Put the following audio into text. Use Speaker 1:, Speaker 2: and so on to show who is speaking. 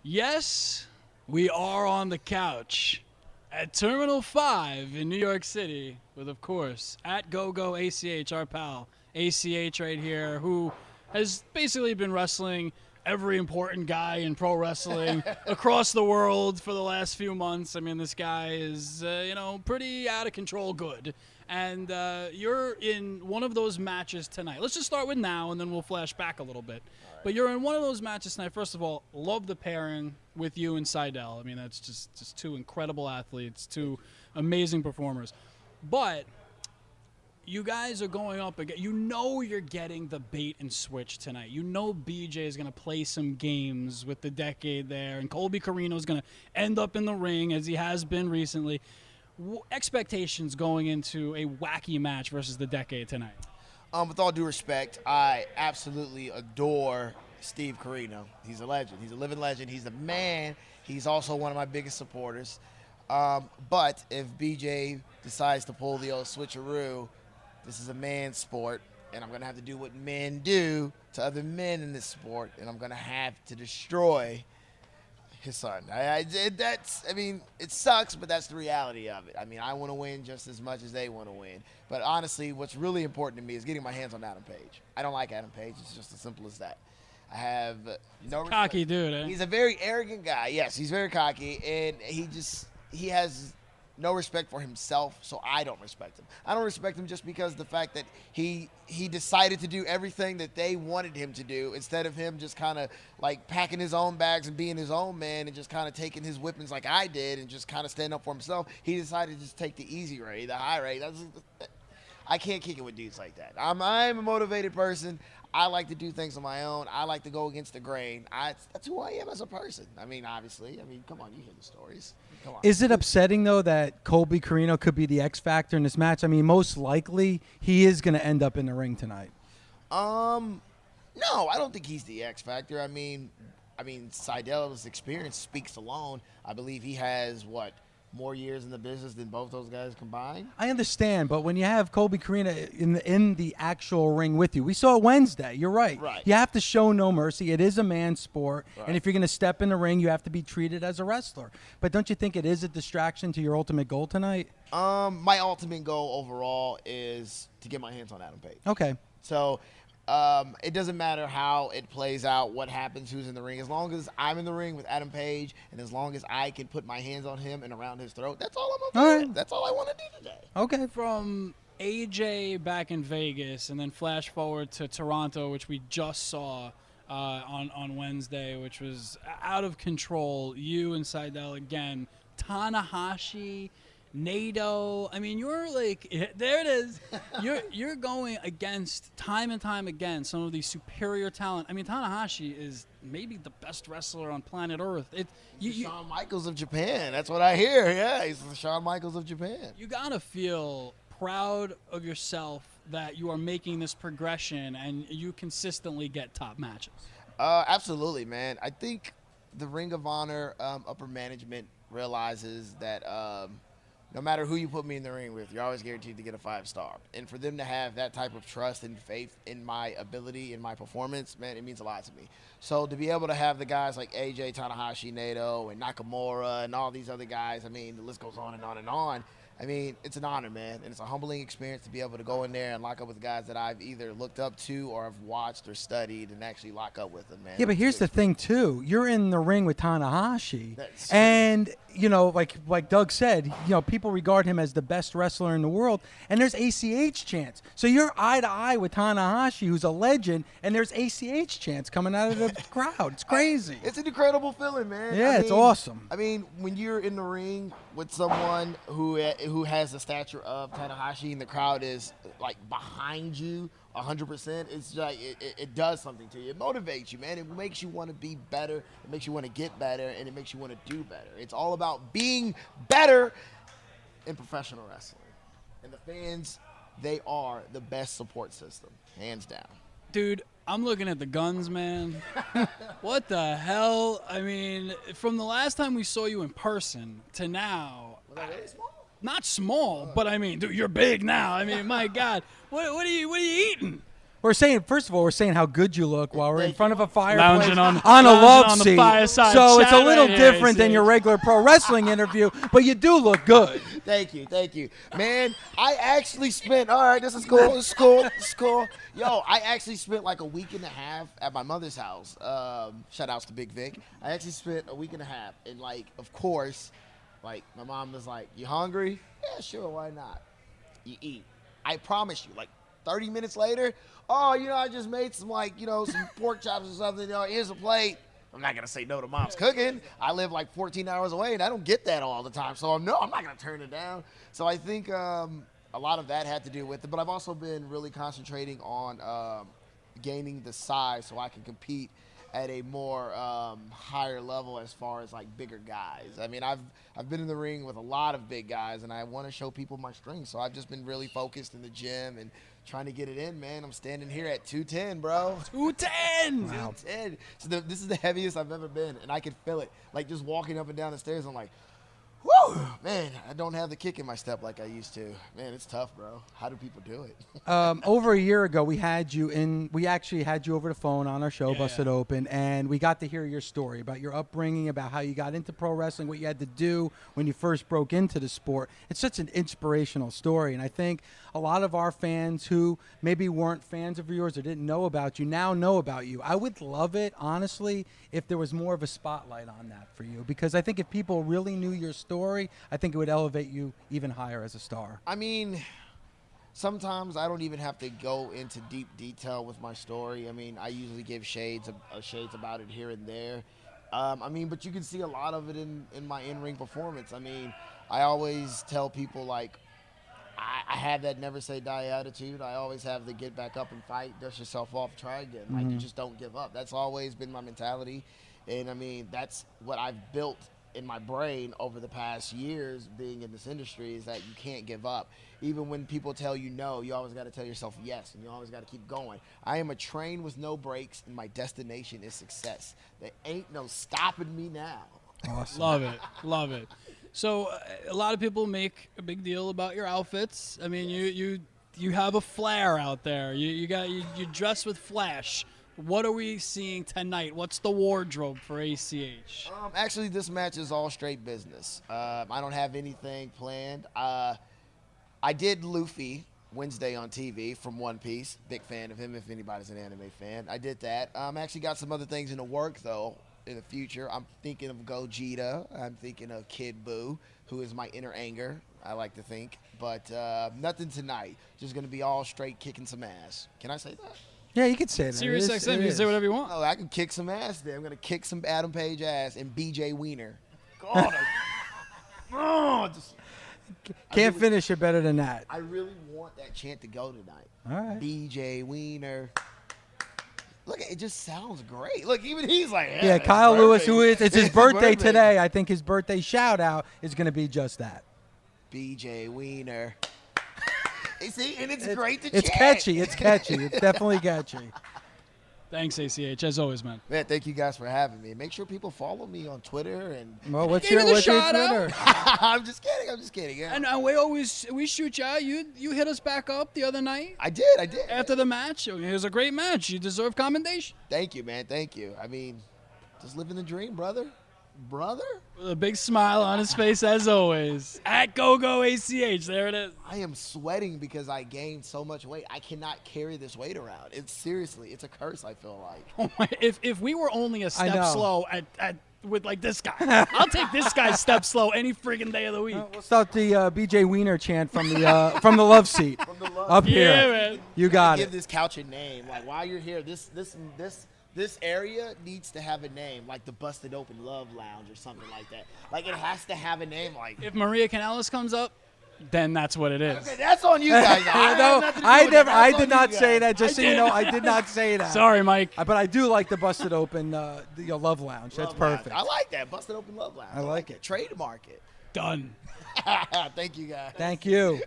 Speaker 1: Yes, we are on the couch at Terminal 5 in New York City with, of course, at GoGo ACH, our pal, ACH right here, who has basically been wrestling every important guy in pro wrestling across the world for the last few months. I mean, this guy is, pretty out of control good. And you're in one of those matches tonight. Let's just start with now, and then we'll flash back a little bit. But you're in one of those matches tonight. First of all, love the pairing with you and Sydal. I mean, that's just two incredible athletes, two amazing performers. But you guys are going up again. You know you're getting the bait and switch tonight. You know BJ is going to play some games with the Decade there, and Colby Corino is going to end up in the ring, as he has been recently. Expectations going into a wacky match versus the Decade tonight?
Speaker 2: With all due respect, I absolutely adore Steve Corino. He's a legend. He's a living legend. He's the man. He's also one of my biggest supporters. But if BJ decides to pull the old switcheroo, this is a man's sport, and I'm going to have to do what men do to other men in this sport, and I'm going to have to destroy his son. It sucks, but that's the reality of it. I mean, I want to win just as much as they want to win. But honestly, what's really important to me is getting my hands on Adam Page. I don't like Adam Page. It's just as simple as that. I have no respect.
Speaker 1: Cocky dude, eh?
Speaker 2: He's a very arrogant guy. Yes, he's very cocky, and he has no respect for himself, so I don't respect him. I don't respect him just because of the fact that he decided to do everything that they wanted him to do instead of him just kind of like packing his own bags and being his own man and just kind of taking his whippings like I did and just kind of stand up for himself. He decided to just take the easy way, the high rate. I can't kick it with dudes like that. I'm a motivated person. I like to do things on my own. I like to go against the grain. That's who I am as a person. I mean, obviously. I mean, come on, you hear the stories. Come on.
Speaker 3: Is it upsetting, though, that Colby Corino could be the X factor in this match? I mean, most likely he is going to end up in the ring tonight.
Speaker 2: No, I don't think he's the X factor. I mean, Sydal's experience speaks alone. I believe he has, more years in the business than both those guys combined?
Speaker 3: I understand, but when you have Colby Corino in the actual ring with you, we saw it Wednesday. You're right. You have to show no mercy. It is a man's sport, and if you're going to step in the ring, you have to be treated as a wrestler. But don't you think it is a distraction to your ultimate goal tonight?
Speaker 2: My ultimate goal overall is to get my hands on Adam Page.
Speaker 3: Okay.
Speaker 2: So it doesn't matter how it plays out, what happens, who's in the ring. As long as I'm in the ring with Adam Page and as long as I can put my hands on him and around his throat, that's all I'm okay with. That's all I want to do today.
Speaker 3: Okay.
Speaker 1: From AJ back in Vegas and then flash forward to Toronto, which we just saw on Wednesday, which was out of control. You and Sydal again. Tanahashi, NATO. I mean, you're like, there it is. You're going against time and time again some of the superior talent. I mean, Tanahashi is maybe the best wrestler on planet Earth.
Speaker 2: He's the Shawn Michaels of Japan. That's what I hear. Yeah, he's the Shawn Michaels of Japan.
Speaker 1: You gotta feel proud of yourself that you are making this progression and you consistently get top matches.
Speaker 2: Absolutely, man. I think the Ring of Honor upper management realizes that no matter who you put me in the ring with, you're always guaranteed to get a 5-star. And for them to have that type of trust and faith in my ability and my performance, man, it means a lot to me. So to be able to have the guys like AJ, Tanahashi, NATO, and Nakamura, and all these other guys, I mean, the list goes on and on and on. I mean, it's an honor, man, and it's a humbling experience to be able to go in there and lock up with guys that I've either looked up to or have watched or studied and actually lock up with them, man.
Speaker 3: Yeah, but here's the thing, too. You're in the ring with Tanahashi, and, like Doug said, people regard him as the best wrestler in the world, and there's ACH chants. So you're eye-to-eye with Tanahashi, who's a legend, and there's ACH chants coming out of the crowd. It's crazy.
Speaker 2: It's an incredible feeling, man.
Speaker 3: Yeah, it's awesome.
Speaker 2: I mean, when you're in the ring with someone who has the stature of Tanahashi and the crowd is, like, behind you 100%, it's like it does something to you. It motivates you, man. It makes you want to be better. It makes you want to get better, and it makes you want to do better. It's all about being better in professional wrestling. And the fans, they are the best support system, hands down.
Speaker 1: Dude, I'm looking at the guns, man. What the hell? I mean, from the last time we saw you in person to now.
Speaker 2: Was that really small?
Speaker 1: Not small, but I mean, dude, you're big now. I mean, my God, what are you eating?
Speaker 3: We're saying, first of all, we're saying how good you look while we're in front of a fireplace
Speaker 1: Lounging on
Speaker 3: a love
Speaker 1: on the
Speaker 3: seat.
Speaker 1: fireside
Speaker 3: So it's a
Speaker 1: chat
Speaker 3: little
Speaker 1: right here,
Speaker 3: different than
Speaker 1: ACH.
Speaker 3: your regular pro wrestling interview, but you do look good.
Speaker 2: Thank you. Man, I actually spent, all right, this is cool. Yo, I actually spent like a week and a half at my mother's house. Shout outs to Big Vic. I actually spent a week and a half. And like, of course, like my mom was like, you hungry? Yeah, sure, why not? You eat. I promise you, like 30 minutes later, oh, I just made some some pork chops or something. Here's a plate. I'm not going to say no to mom's cooking. I live like 14 hours away, and I don't get that all the time. So, no, I'm not going to turn it down. So I think a lot of that had to do with it. But I've also been really concentrating on gaining the size so I can compete at a more higher level as far as like bigger guys. I mean, I've been in the ring with a lot of big guys, and I want to show people my strength. So I've just been really focused in the gym and trying to get it in, man. I'm standing here at 210, bro.
Speaker 1: 210.
Speaker 2: Wow. 210. So this is the heaviest I've ever been, and I can feel it. Like just walking up and down the stairs, I'm like, whoo, man, I don't have the kick in my step like I used to. Man, it's tough, bro. How do people do it?
Speaker 3: Over a year ago, we actually had you over the phone on our show,
Speaker 1: Yeah.
Speaker 3: Busted Open, and we got to hear your story about your upbringing, about how you got into pro wrestling, what you had to do when you first broke into the sport. It's such an inspirational story, and I think a lot of our fans who maybe weren't fans of yours or didn't know about you now know about you. I would love it, honestly, if there was more of a spotlight on that for you, because I think if people really knew your story, I think it would elevate you even higher as a star.
Speaker 2: I mean, sometimes I don't even have to go into deep detail with my story. I mean, I usually give shades about it here and there. But you can see a lot of it in my in-ring performance. I mean, I always tell people, like, I have that never say die attitude. I always have the get back up and fight, dust yourself off, try again. Like, you just don't give up. That's always been my mentality. And, I mean, that's what I've built in my brain over the past years being in this industry, is that you can't give up. Even when people tell you no, you always got to tell yourself yes, and you always got to keep going. I am a train with no brakes, and my destination is success. There ain't no stopping me now.
Speaker 3: Awesome.
Speaker 1: Love it. So a lot of people make a big deal about your outfits. I mean, you have a flair out there. You dress with flash. What are we seeing tonight? What's the wardrobe for ACH?
Speaker 2: Actually, this match is all straight business. I don't have anything planned. I did Luffy Wednesday on TV from One Piece. Big fan of him if anybody's an anime fan. I did that. Actually got some other things in the work, though, in the future. I'm thinking of Gogeta. I'm thinking of Kid Buu, who is my inner anger, I like to think. But nothing tonight. Just going to be all straight kicking some ass. Can I say that?
Speaker 3: Yeah, you could say that.
Speaker 1: Sirius XM, you can say whatever you want.
Speaker 2: Oh, I can kick some ass there. I'm going to kick some Adam Page ass and BJ Wiener. God,
Speaker 3: Can't finish it better than that.
Speaker 2: I really want that chant to go tonight.
Speaker 3: All right.
Speaker 2: BJ Wiener. Look, it just sounds great. Look, even he's like,
Speaker 3: Yeah,
Speaker 2: it's
Speaker 3: Kyle Lewis,
Speaker 2: perfect.
Speaker 3: it's his birthday today. I think his birthday shout out is going to be just that.
Speaker 2: BJ Wiener. You see, and it's great to
Speaker 3: It's
Speaker 2: chant.
Speaker 3: catchy. It's catchy. It's definitely catchy.
Speaker 1: Thanks, ACH, as always, man.
Speaker 2: Man, thank you guys for having me. Make sure people follow me on Twitter and.
Speaker 3: Well, what's
Speaker 1: Give
Speaker 3: your
Speaker 1: me the
Speaker 3: Twitter?
Speaker 1: shout out.
Speaker 2: I'm just kidding. Yeah.
Speaker 1: And we shoot you out. You hit us back up the other night
Speaker 2: I did.
Speaker 1: after the match. It was a great match. You deserve commendation.
Speaker 2: Thank you, man. Thank you. I mean, just living the dream, brother.
Speaker 1: With a big smile on his face, as always. At GoGo ACH, there it is.
Speaker 2: I am sweating because I gained so much weight. I cannot carry this weight around. It's a curse, I feel like.
Speaker 1: Oh my, if we were only a
Speaker 3: I
Speaker 1: step
Speaker 3: know.
Speaker 1: slow with like this guy, I'll take this guy's step slow any friggin' day of the week.
Speaker 3: We'll start the BJ Wiener chant from the love seat up here.
Speaker 1: Yeah, man.
Speaker 3: You got
Speaker 2: Give
Speaker 3: it.
Speaker 2: this couch a name. Like, while you're here, this area needs to have a name, like the Busted Open Love Lounge or something like that. Like, it has to have a name like
Speaker 1: If Maria Canales comes up, then that's what it is.
Speaker 2: Okay, that's on you guys.
Speaker 3: I did not say that. Just so you know, I did not say that.
Speaker 1: Sorry, Mike.
Speaker 3: But I do like the Busted Open Love Lounge. That's perfect.
Speaker 2: I like that. Busted Open Love Lounge.
Speaker 3: I like it.
Speaker 2: Trademark it.
Speaker 1: Done.
Speaker 2: Thank you, guys.
Speaker 3: Thank you.